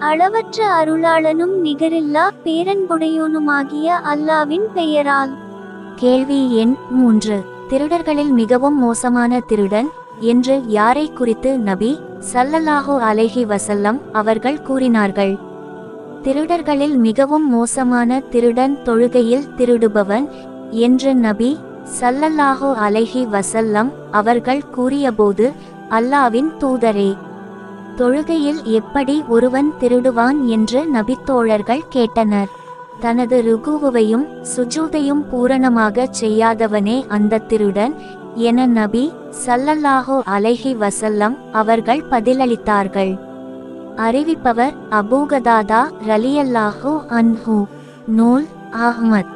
அளவற்ற அருளாளனும் நிகரில்லா பேரன்புடையோனுமாகிய அல்லாவின் பெயரால். கேள்வி எண் 3. திருடர்களில் மிகவும் மோசமான திருடன் என்று யாரை குறித்து நபி ஸல்லல்லாஹு அலைஹி வஸல்லம் அவர்கள் கூறினார்கள்? திருடர்களில் மிகவும் மோசமான திருடன் தொழுகையில் திருடுபவன் என்று நபி ஸல்லல்லாஹு அலைஹி வஸல்லம் அவர்கள் கூறியபோது, அல்லாவின் தூதரே, தொழுகையில் எப்படி ஒருவன் திருடுவான் என்று நபித்தோழர்கள் கேட்டனர். தனது ருகுவையும் சுஜூதையும் பூரணமாக செய்யாதவனே அந்த திருடன் என நபி ஸல்லல்லாஹு அலைஹி வஸல்லம் அவர்கள் பதிலளித்தார்கள். அறிவிப்பவர் அபூகதாதா ரலியல்லாஹு அன்ஹு. நூல் அஹ்மத்.